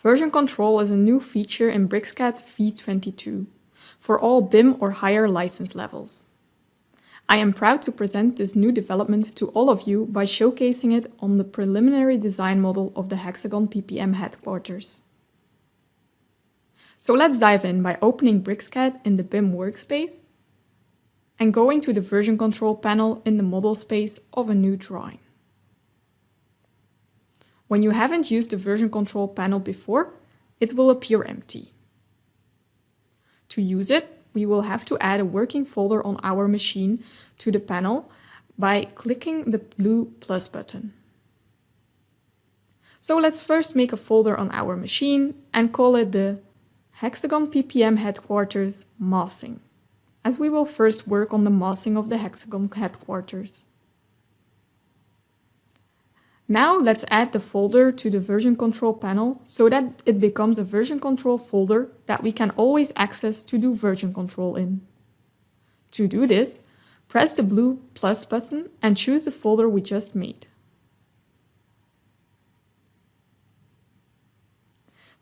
Version control is a new feature in BricsCAD v22 for all BIM or higher license levels. I am proud to present this new development to all of you by showcasing it on the preliminary design model of the Hexagon PPM headquarters. So let's dive in by opening BricsCAD in the BIM workspace and going to the version control panel in the model space of a new drawing. When you haven't used the version control panel before, it will appear empty. To use it, we will have to add a working folder on our machine to the panel by clicking the blue plus button. So let's first make a folder on our machine and call it the Hexagon PPM headquarters massing, as we will first work on the massing of the Hexagon headquarters. Now let's add the folder to the version control panel so that it becomes a version control folder that we can always access to do version control in. To do this, press the blue plus button and choose the folder we just made.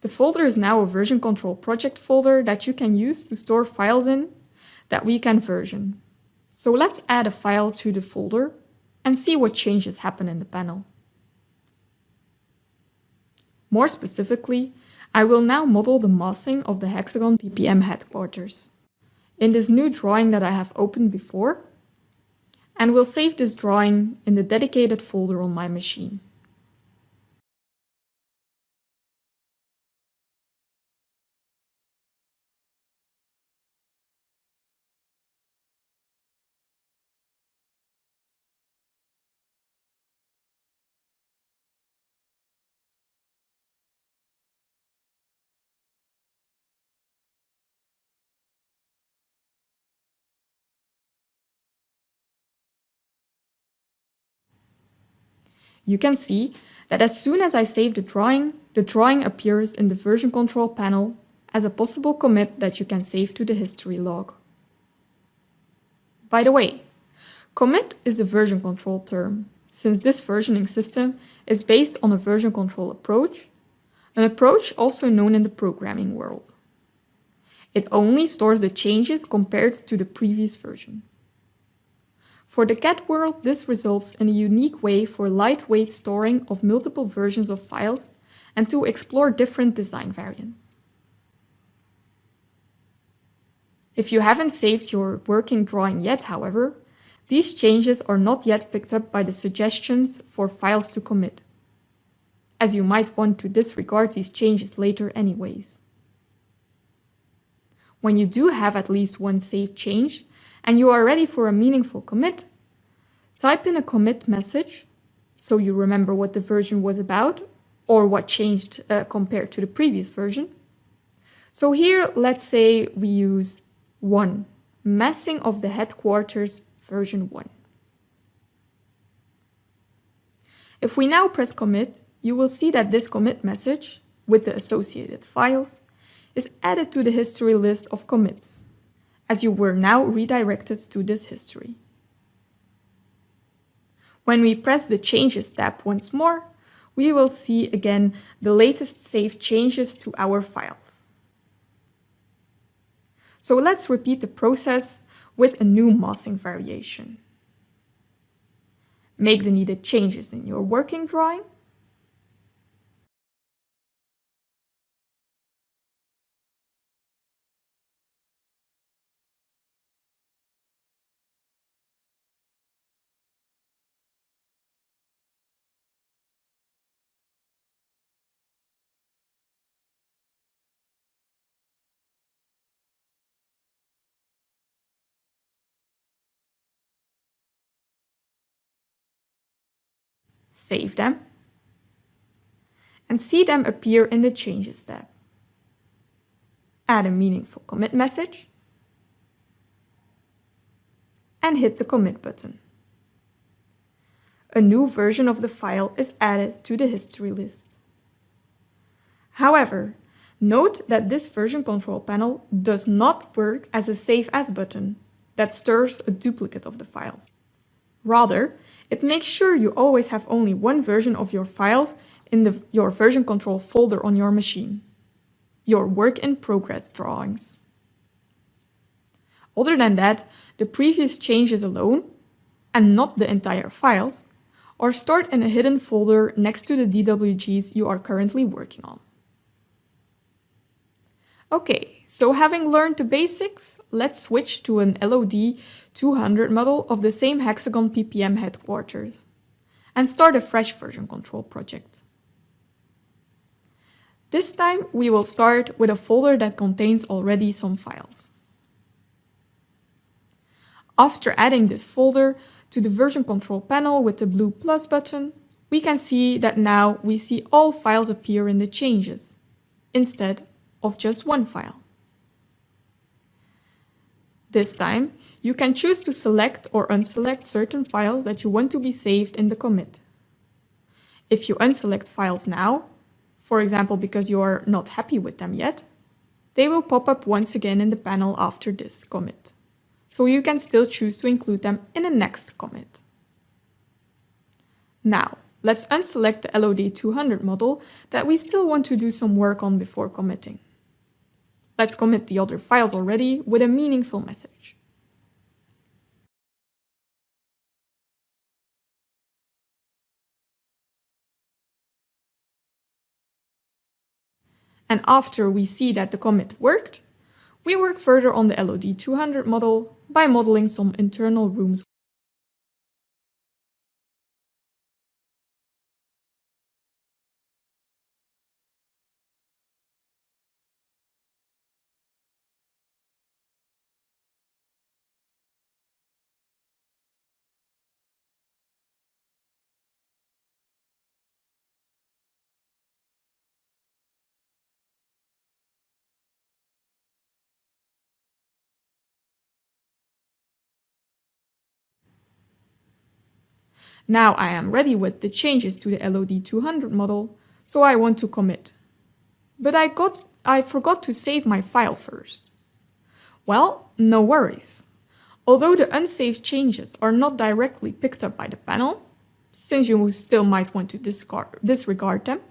The folder is now a version control project folder that you can use to store files in that we can version. So let's add a file to the folder and see what changes happen in the panel. More specifically, I will now model the massing of the Hexagon PPM headquarters in this new drawing that I have opened before, and will save this drawing in the dedicated folder on my machine. You can see that as soon as I save the drawing appears in the version control panel as a possible commit that you can save to the history log. By the way, commit is a version control term, since this versioning system is based on a version control approach, an approach also known in the programming world. It only stores the changes compared to the previous version. For the CAD world, this results in a unique way for lightweight storing of multiple versions of files and to explore different design variants. If you haven't saved your working drawing yet, however, these changes are not yet picked up by the suggestions for files to commit, as you might want to disregard these changes later anyways. When you do have at least one saved change, and you are ready for a meaningful commit, type in a commit message so you remember what the version was about or what changed compared to the previous version. So here, let's say we use 1, massing of the headquarters version 1. If we now press commit, you will see that this commit message, with the associated files, is added to the history list of commits, as you were now redirected to this history. When we press the Changes tab once more, we will see again the latest saved changes to our files. So let's repeat the process with a new massing variation. Make the needed changes in your working drawing. Save them, and see them appear in the Changes tab. Add a meaningful commit message, and hit the Commit button. A new version of the file is added to the history list. However, note that this version control panel does not work as a Save As button that stores a duplicate of the files. Rather, it makes sure you always have only one version of your files in your version control folder on your machine, your work in progress drawings. Other than that, the previous changes alone, and not the entire files, are stored in a hidden folder next to the DWGs you are currently working on. Okay, so having learned the basics, let's switch to an LOD 200 model of the same Hexagon PPM headquarters and start a fresh version control project. This time we will start with a folder that contains already some files. After adding this folder to the version control panel with the blue plus button, we can see that now we see all files appear in the changes, instead of just one file. This time, you can choose to select or unselect certain files that you want to be saved in the commit. If you unselect files now, for example because you are not happy with them yet, they will pop up once again in the panel after this commit. So you can still choose to include them in the next commit. Now, let's unselect the LOD 200 model that we still want to do some work on before committing. Let's commit the other files already with a meaningful message. And after we see that the commit worked, we work further on the LOD 200 model by modeling some internal rooms. Now I am ready with the changes to the LOD 200 model, so I want to commit. But I forgot to save my file first. Well, no worries. Although the unsaved changes are not directly picked up by the panel, since you still might want to disregard them,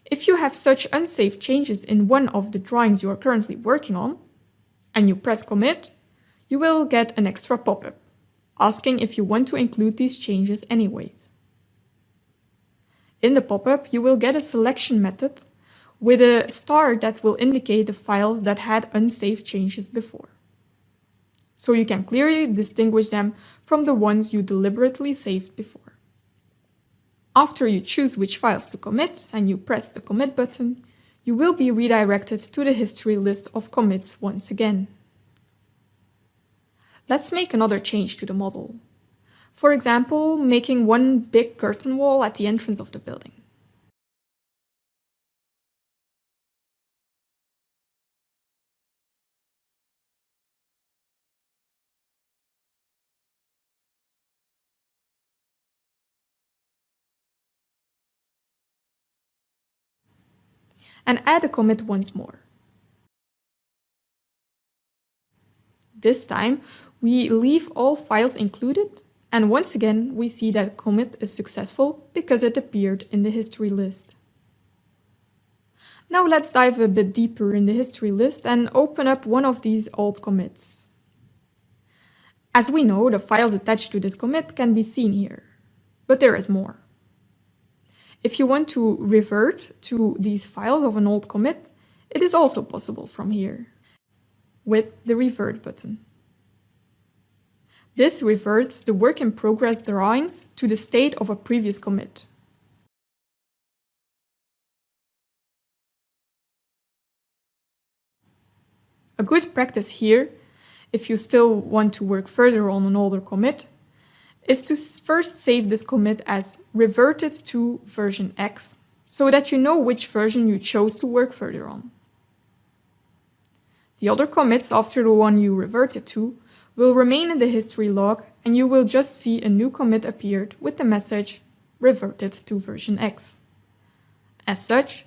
if you have such unsaved changes in one of the drawings you are currently working on, and you press commit, you will get an extra pop-up, asking if you want to include these changes anyways. In the pop-up, you will get a selection method with a star that will indicate the files that had unsaved changes before. So you can clearly distinguish them from the ones you deliberately saved before. After you choose which files to commit and you press the commit button, you will be redirected to the history list of commits once again. Let's make another change to the model. For example, making one big curtain wall at the entrance of the building. And add a commit once more. This time, we leave all files included, and once again we see that commit is successful because it appeared in the history list. Now let's dive a bit deeper in the history list and open up one of these old commits. As we know, the files attached to this commit can be seen here, but there is more. If you want to revert to these files of an old commit, it is also possible from here, with the revert button. This reverts the work in progress drawings to the state of a previous commit. A good practice here, if you still want to work further on an older commit, is to first save this commit as reverted to version X, so that you know which version you chose to work further on. The other commits after the one you reverted to will remain in the history log, and you will just see a new commit appeared with the message reverted to version X. As such,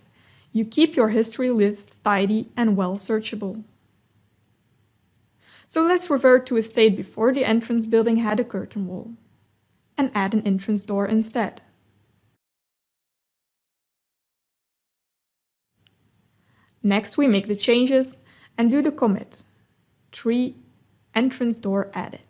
you keep your history list tidy and well searchable. So let's revert to a state before the entrance building had a curtain wall, and add an entrance door instead. Next, we make the changes and do the commit. 3 entrance door added.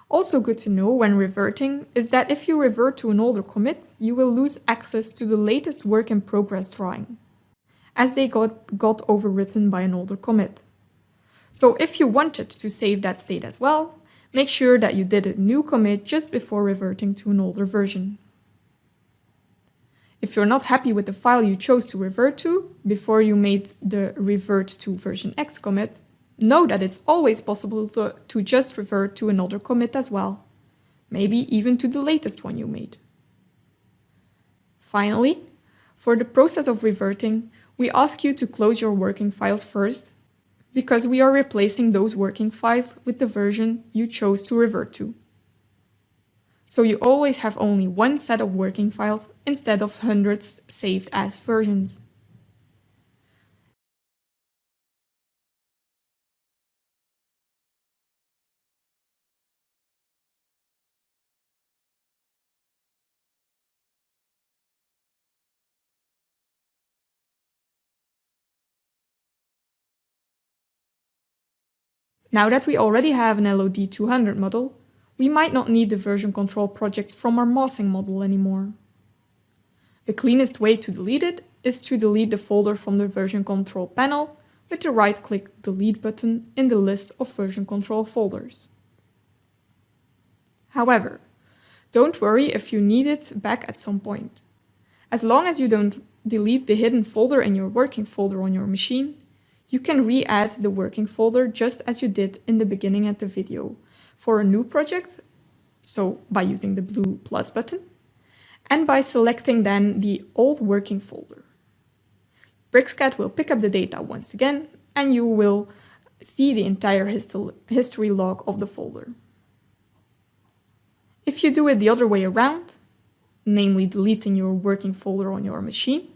Also good to know when reverting is that if you revert to an older commit, you will lose access to the latest work in progress drawing, as they got overwritten by an older commit. So if you wanted to save that state as well, make sure that you did a new commit just before reverting to an older version. If you're not happy with the file you chose to revert to before you made the revert to version X commit, know that it's always possible to just revert to another commit as well, maybe even to the latest one you made. Finally, for the process of reverting, we ask you to close your working files first, because we are replacing those working files with the version you chose to revert to. So you always have only one set of working files instead of hundreds saved as versions. Now that we already have an LOD 200 model, we might not need the version control project from our mossing model anymore. The cleanest way to delete it is to delete the folder from the version control panel with the right-click delete button in the list of version control folders. However, don't worry if you need it back at some point. As long as you don't delete the hidden folder in your working folder on your machine, you can re-add the working folder just as you did in the beginning of the video for a new project, so by using the blue plus button, and by selecting then the old working folder. BricsCAD will pick up the data once again, and you will see the entire history log of the folder. If you do it the other way around, namely deleting your working folder on your machine,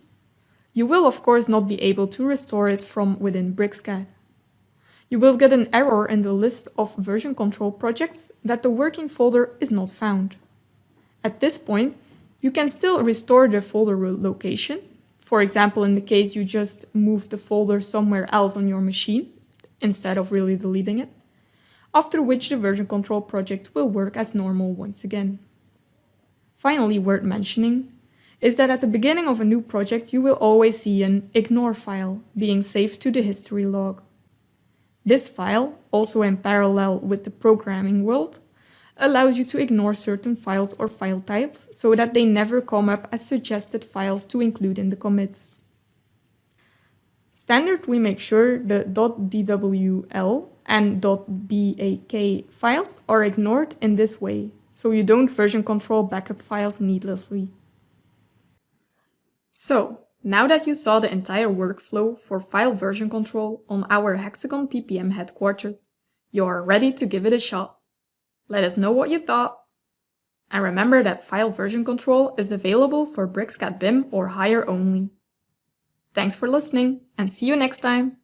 you will of course not be able to restore it from within BricsCAD. You will get an error in the list of version control projects that the working folder is not found. At this point, you can still restore the folder location, for example in the case you just moved the folder somewhere else on your machine, instead of really deleting it, after which the version control project will work as normal once again. Finally, worth mentioning is that at the beginning of a new project you will always see an ignore file being saved to the history log. This file, also in parallel with the programming world, allows you to ignore certain files or file types so that they never come up as suggested files to include in the commits. Standard, we make sure the .dwl and .bak files are ignored in this way, so you don't version control backup files needlessly. So, now that you saw the entire workflow for file version control on our Hexagon PPM headquarters, you are ready to give it a shot. Let us know what you thought. And remember that file version control is available for BricsCAD BIM or higher only. Thanks for listening, and see you next time!